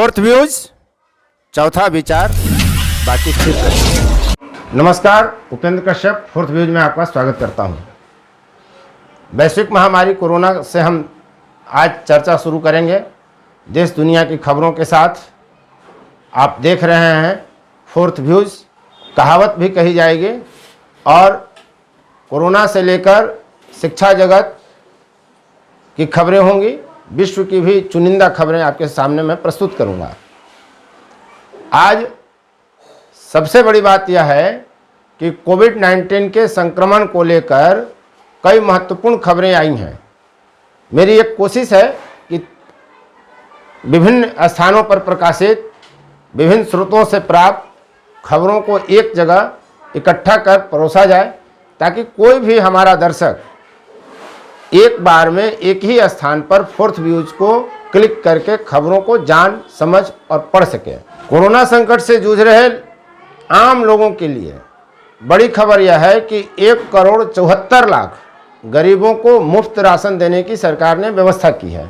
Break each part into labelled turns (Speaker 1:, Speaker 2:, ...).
Speaker 1: Fourth views, चौथा विचार, बाकी फिर करेंगे। नमस्कार, उपेंद्र कश्यप फोर्थ व्यूज में आपका स्वागत करता हूं। वैश्विक महामारी कोरोना से हम आज चर्चा शुरू करेंगे। देश दुनिया की खबरों के साथ आप देख रहे हैं फोर्थ व्यूज, कहावत भी कही जाएगी और कोरोना से लेकर शिक्षा जगत की खबरें होंगी, विश्व की भी चुनिंदा खबरें आपके सामने मैं प्रस्तुत करूंगा। आज सबसे बड़ी बात यह है कि कोविड-19 के संक्रमण को लेकर कई महत्वपूर्ण खबरें आई हैं। मेरी एक कोशिश है कि विभिन्न स्थानों पर प्रकाशित विभिन्न स्रोतों से प्राप्त खबरों को एक जगह इकट्ठा कर परोसा जाए, ताकि कोई भी हमारा दर्शक एक बार में एक ही स्थान पर फोर्थ व्यूज को क्लिक करके खबरों को जान, समझ और पढ़ सके। कोरोना संकट से जूझ रहे आम लोगों के लिए बड़ी खबर यह है कि 1,74,00,000 गरीबों को मुफ्त राशन देने की सरकार ने व्यवस्था की है।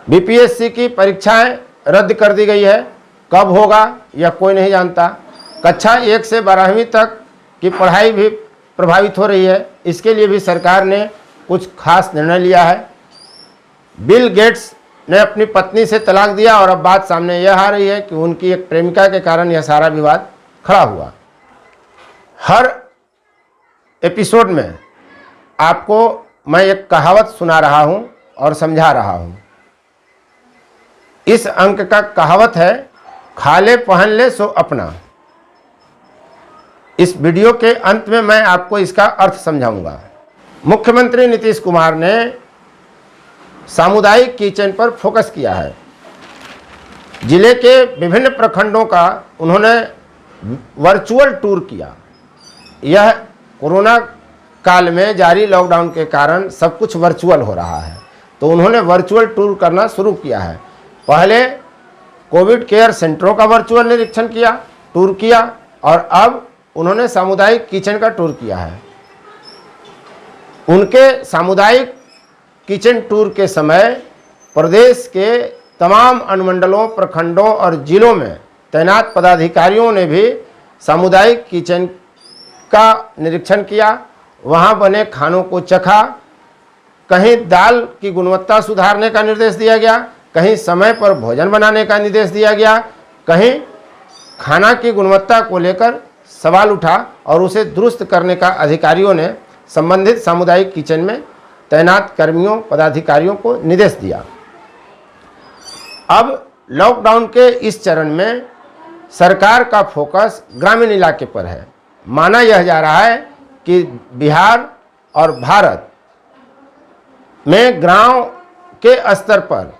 Speaker 1: बीपीएससी की परीक्षाएं रद्द कर दी गई है। कब होगा यह कोई नहीं जानता। कक्षा 1 से 12वीं तक की पढ़ाई भी प्रभावित हो रही है। इसके लिए भी सरकार ने कुछ खास निर्णय लिया है। बिल गेट्स ने अपनी पत्नी से तलाक दिया और अब बात सामने यह आ रही है कि उनकी एक प्रेमिका के कारण यह सारा विवाद खड़ा हुआ। हर एपिसोड में आपको मैं एक कहावत सुना रहा हूं और समझा रहा हूं। इस अंक का कहावत है, खा ले पहन ले सो अपना। इस वीडियो के अंत में मैं आपको इसका अर्थ समझाऊंगा। मुख्यमंत्री नीतीश कुमार ने सामुदायिक किचन पर फोकस किया है। जिले के विभिन्न प्रखंडों का उन्होंने वर्चुअल टूर किया। यह कोरोना काल में जारी लॉकडाउन के कारण सब कुछ वर्चुअल हो रहा है, तो उन्होंने वर्चुअल टूर करना शुरू किया है। पहले कोविड केयर सेंटरों का वर्चुअल निरीक्षण किया, टूर किया, और अब उन्होंने सामुदायिक किचन का टूर किया है। उनके सामुदायिक किचन टूर के समय प्रदेश के तमाम अनुमंडलों, प्रखंडों और जिलों में तैनात पदाधिकारियों ने भी सामुदायिक किचन का निरीक्षण किया। वहां बने खानों को चखा। कहीं दाल की गुणवत्ता सुधारने का निर्देश दिया गया, कहीं समय पर भोजन बनाने का निर्देश दिया गया, कहीं खाना की गुणवत्ता को लेकर सवाल उठा और उसे दुरुस्त करने का अधिकारियों ने संबंधित सामुदायिक किचन में तैनात कर्मियों, पदाधिकारियों को निर्देश दिया। अब लॉकडाउन के इस चरण में सरकार का फोकस ग्रामीण इलाके पर है। माना यह जा रहा है कि बिहार और भारत में गांव के स्तर पर,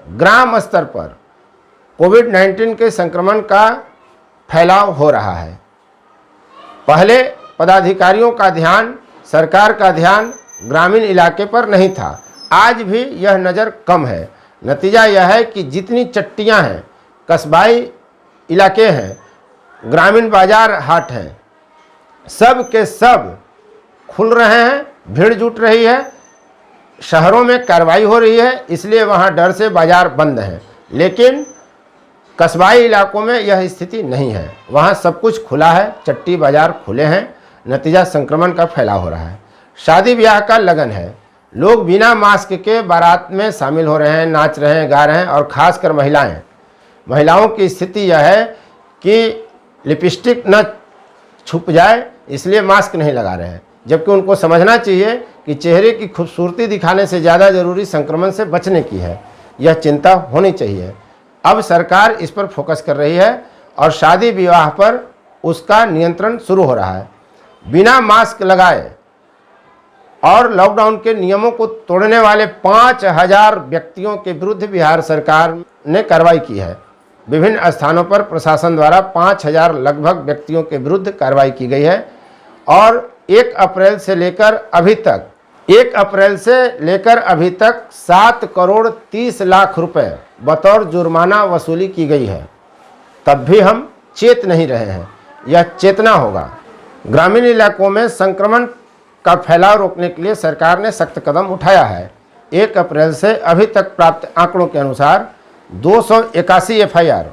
Speaker 1: ग्राम स्तर पर कोविड-19 के संक्रमण का फैलाव हो रहा है। पहले पदाधिकारियों का ध्यान, सरकार का ध्यान ग्रामीण इलाके पर नहीं था। आज भी यह नज़र कम है। नतीजा यह है कि जितनी चट्टियां हैं, कस्बाई इलाके हैं, ग्रामीण बाजार हाट हैं, सब के सब खुल रहे हैं, भीड़ जुट रही है, शहरों में कार्रवाई हो रही है, इसलिए वहां डर से बाजार बंद हैं। लेकिन कस्बाई इलाकों में यह स्थिति नहीं है। वहां सब कुछ खुला है, चट्टी बाजार खुले हैं। नतीजा संक्रमण का फैलाव हो रहा है। शादी ब्याह का लगन है। लोग बिना मास्क के बारात में शामिल हो रहे हैं, नाच रहे हैं, गा रहे हैं, और खासकर महिलाओं की स्थिति यह है कि लिपस्टिक न छुप जाए, इसलिए मास्क नहीं लगा रहे हैं। जबकि उनको समझना चाहिए कि चेहरे की खूबसूरती दिखाने से ज़्यादा जरूरी संक्रमण से बचने की है। यह चिंता होनी चाहिए। अब सरकार इस पर फोकस कर रही है और शादी विवाह पर उसका नियंत्रण शुरू हो रहा है। बिना मास्क लगाए और लॉकडाउन के नियमों को तोड़ने वाले 5,000 व्यक्तियों के विरुद्ध बिहार सरकार ने कार्रवाई की है। विभिन्न स्थानों पर प्रशासन द्वारा 5,000 लगभग व्यक्तियों के विरुद्ध कार्रवाई की गई है और 1 अप्रैल से लेकर अभी तक 7,30,00,000 रुपए बतौर जुर्माना वसूली की गई है। तब भी हम चेत नहीं रहे हैं। यह चेतना होगा। ग्रामीण इलाकों में संक्रमण का फैलाव रोकने के लिए सरकार ने सख्त कदम उठाया है। 1 अप्रैल से अभी तक प्राप्त आंकड़ों के अनुसार 281 FIR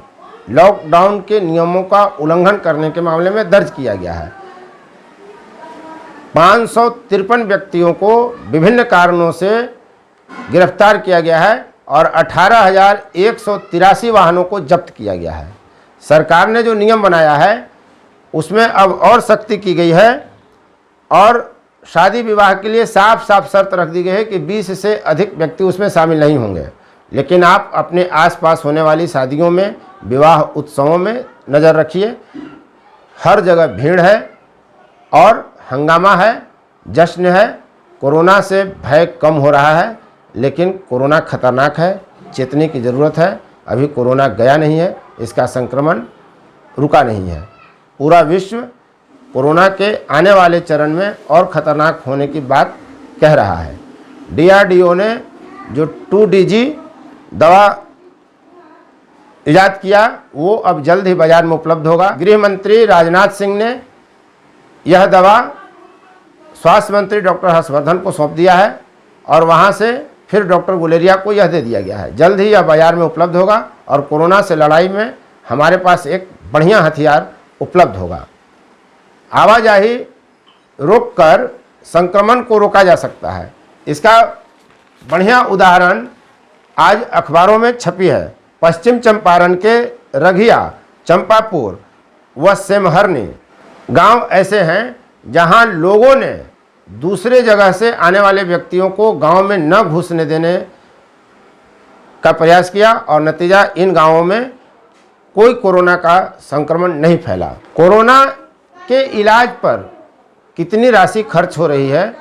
Speaker 1: लॉकडाउन के नियमों का उल्लंघन करने के मामले में दर्ज किया गया है। 553 व्यक्तियों को विभिन्न कारणों से गिरफ्तार किया गया है और 18,183 वाहनों को जब्त किया गया है। सरकार ने जो नियम बनाया है उसमें अब और सख्ती की गई है और शादी विवाह के लिए साफ साफ शर्त रख दी गई है कि 20 से अधिक व्यक्ति उसमें शामिल नहीं होंगे। लेकिन आप अपने आसपास होने वाली शादियों में, विवाह उत्सवों में नज़र रखिए। हर जगह भीड़ है और हंगामा है, जश्न है। कोरोना से भय कम हो रहा है, लेकिन कोरोना खतरनाक है, चेतने की ज़रूरत है। अभी कोरोना गया नहीं है, इसका संक्रमण रुका नहीं है। पूरा विश्व कोरोना के आने वाले चरण में और ख़तरनाक होने की बात कह रहा है। DRDO ने जो 2DG दवा इजाद किया वो अब जल्द ही बाजार में उपलब्ध होगा। गृह मंत्री राजनाथ सिंह ने यह दवा स्वास्थ्य मंत्री डॉक्टर हर्षवर्धन को सौंप दिया है और वहां से फिर डॉक्टर गुलेरिया को यह दे दिया गया है। जल्द ही यह बाजार में उपलब्ध होगा और कोरोना से लड़ाई में हमारे पास एक बढ़िया हथियार उपलब्ध होगा। आवाजाही रोककर संक्रमण को रोका जा सकता है। इसका बढ़िया उदाहरण आज अखबारों में छपी है। पश्चिम चंपारण के रघिया, चंपापुर व सेमहरनी गांव ऐसे हैं जहां लोगों ने दूसरे जगह से आने वाले व्यक्तियों को गांव में न घुसने देने का प्रयास किया और नतीजा इन गांवों में कोई कोरोना का संक्रमण नहीं फैला। कोरोना के इलाज पर कितनी राशि खर्च हो रही है?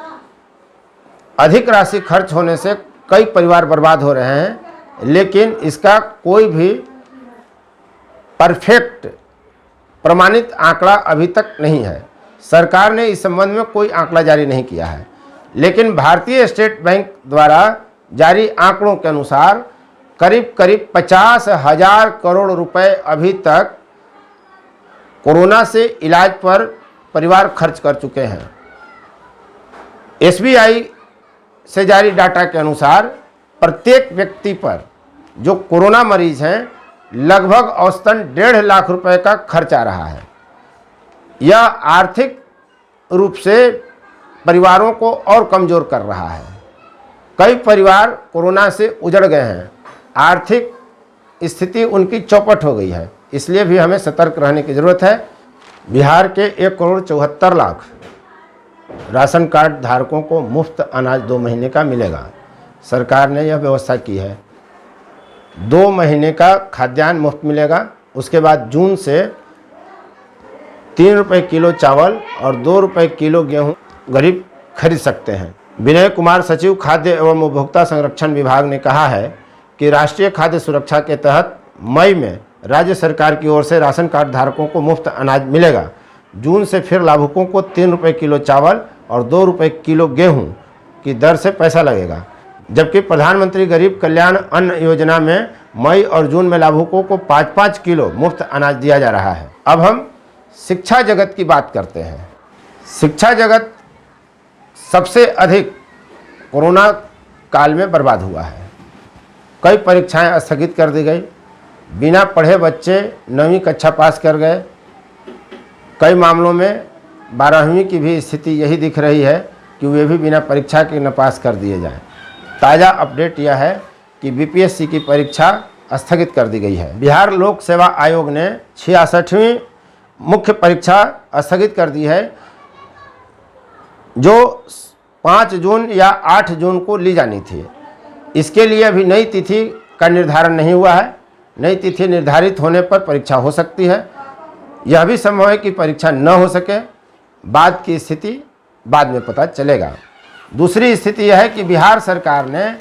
Speaker 1: अधिक राशि खर्च होने से कई परिवार बर्बाद हो रहे हैं, लेकिन इसका कोई भी परफेक्ट प्रमाणित आंकड़ा अभी तक नहीं है। सरकार ने इस संबंध में कोई आंकड़ा जारी नहीं किया है, लेकिन भारतीय स्टेट बैंक द्वारा जारी आंकड़ों के अनुसार करीब 50,000 करोड़ रुपए अभी तक कोरोना से इलाज पर परिवार खर्च कर चुके हैं। SBI से जारी डाटा के अनुसार प्रत्येक व्यक्ति पर जो कोरोना मरीज हैं लगभग औसतन 1.5 लाख रुपए का खर्च आ रहा है। यह आर्थिक रूप से परिवारों को और कमज़ोर कर रहा है। कई परिवार कोरोना से उजड़ गए हैं, आर्थिक स्थिति उनकी चौपट हो गई है। इसलिए भी हमें सतर्क रहने की ज़रूरत है। बिहार के 1,74,00,000 राशन कार्ड धारकों को मुफ्त अनाज 2 महीने का मिलेगा। सरकार ने यह व्यवस्था की है। 2 महीने का खाद्यान्न मुफ्त मिलेगा। उसके बाद जून से 3 रुपये किलो चावल और 2 रुपये किलो गेहूं गरीब खरीद सकते हैं। विनय कुमार, सचिव खाद्य एवं उपभोक्ता संरक्षण विभाग ने कहा है कि राष्ट्रीय खाद्य सुरक्षा के तहत मई में राज्य सरकार की ओर से राशन कार्ड धारकों को मुफ्त अनाज मिलेगा। जून से फिर लाभुकों को 3 रुपये किलो चावल और 2 रुपये किलो गेहूं की दर से पैसा लगेगा। जबकि प्रधानमंत्री गरीब कल्याण अन्न योजना में मई और जून में लाभुकों को 5-5 किलो मुफ्त अनाज दिया जा रहा है। अब हम शिक्षा जगत की बात करते हैं। शिक्षा जगत सबसे अधिक कोरोना काल में बर्बाद हुआ है। कई परीक्षाएं स्थगित कर दी गई। बिना पढ़े बच्चे 9वीं कक्षा पास कर गए। कई मामलों में 12वीं की भी स्थिति यही दिख रही है कि वे भी बिना परीक्षा के न पास कर दिए जाएं। ताज़ा अपडेट यह है कि BPSC की परीक्षा स्थगित कर दी गई है। बिहार लोक सेवा आयोग ने 66वीं मुख्य परीक्षा स्थगित कर दी है, जो 5 जून या 8 जून को ली जानी थी। इसके लिए अभी नई तिथि का निर्धारण नहीं हुआ है। नई तिथि निर्धारित होने पर परीक्षा हो सकती है। यह भी संभव है कि परीक्षा न हो सके। बाद की स्थिति बाद में पता चलेगा। दूसरी स्थिति यह है कि बिहार सरकार ने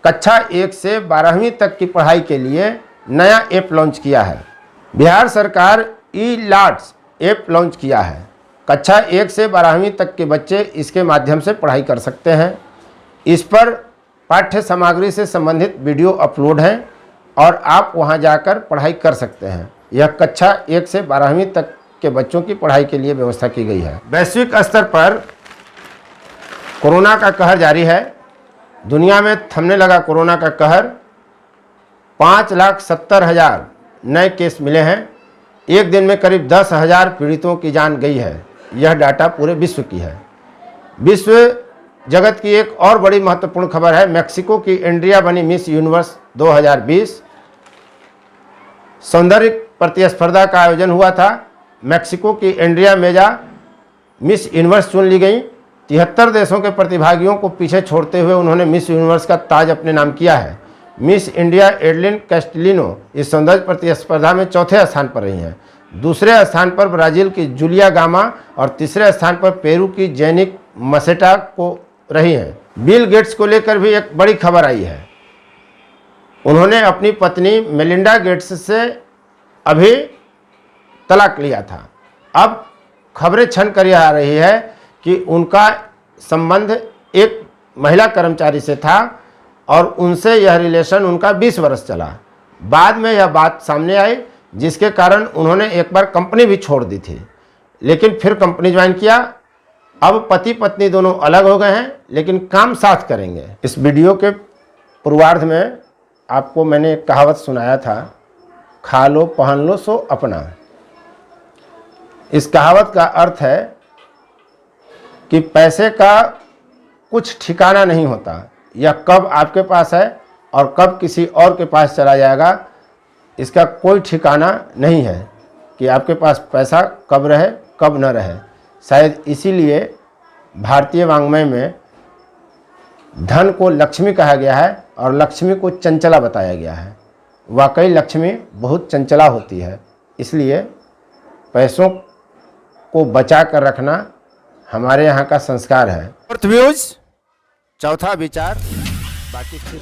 Speaker 1: कक्षा 1 से 12वीं तक की पढ़ाई के लिए नया ऐप लॉन्च किया है। बिहार सरकार ई-लाट्स ऐप लॉन्च किया है। कक्षा 1 से 12वीं तक के बच्चे इसके माध्यम से पढ़ाई कर सकते हैं। इस पर पाठ्य सामग्री से संबंधित वीडियो अपलोड हैं और आप वहां जाकर पढ़ाई कर सकते हैं। यह कक्षा 1 से 12वीं तक के बच्चों की पढ़ाई के लिए व्यवस्था की गई है। वैश्विक स्तर पर कोरोना का कहर जारी है। दुनिया में थमने लगा कोरोना का कहर। 5,70,000 नए केस मिले हैं। एक दिन में करीब 10,000 पीड़ितों की जान गई है। यह डाटा पूरे विश्व की है। विश्व जगत की एक और बड़ी महत्वपूर्ण खबर है, मेक्सिको की एंड्रिया बनी मिस यूनिवर्स 2020। सौंदर्य प्रतिस्पर्धा का आयोजन हुआ था। मेक्सिको की एंड्रिया मेजा मिस यूनिवर्स चुन ली गई। 73 देशों के प्रतिभागियों को पीछे छोड़ते हुए उन्होंने मिस यूनिवर्स का ताज अपने नाम किया है। मिस इंडिया एडलिन कैस्टिलिनो इस सौंदर्य प्रतिस्पर्धा में चौथे स्थान पर रही हैं। दूसरे स्थान पर ब्राज़ील की जूलिया गामा और तीसरे स्थान पर पेरू की जेनिक मसेटा को रही हैं। बिल गेट्स को लेकर भी एक बड़ी खबर आई है। उन्होंने अपनी पत्नी मेलिंडा गेट्स से अभी तलाक लिया था। अब खबरें छन कर आ रही है कि उनका संबंध एक महिला कर्मचारी से था और उनसे यह रिलेशन उनका 20 वर्ष चला। बाद में यह बात सामने आई, जिसके कारण उन्होंने एक बार कंपनी भी छोड़ दी थी, लेकिन फिर कंपनी ज्वाइन किया। अब पति पत्नी दोनों अलग हो गए हैं, लेकिन काम साथ करेंगे। इस वीडियो के पूर्वार्ध में आपको मैंने एक कहावत सुनाया था, खा लो पहन लो सो अपना। इस कहावत का अर्थ है कि पैसे का कुछ ठिकाना नहीं होता। यह कब आपके पास है और कब किसी और के पास चला जाएगा, इसका कोई ठिकाना नहीं है कि आपके पास पैसा कब रहे कब न रहे। शायद इसीलिए भारतीय वाङ्मय में धन को लक्ष्मी कहा गया है और लक्ष्मी को चंचला बताया गया है। वाकई लक्ष्मी बहुत चंचला होती है, इसलिए पैसों को बचा कर रखना हमारे यहाँ का संस्कार है। फोर्थ व्यूज, चौथा विचार, बाकी फिर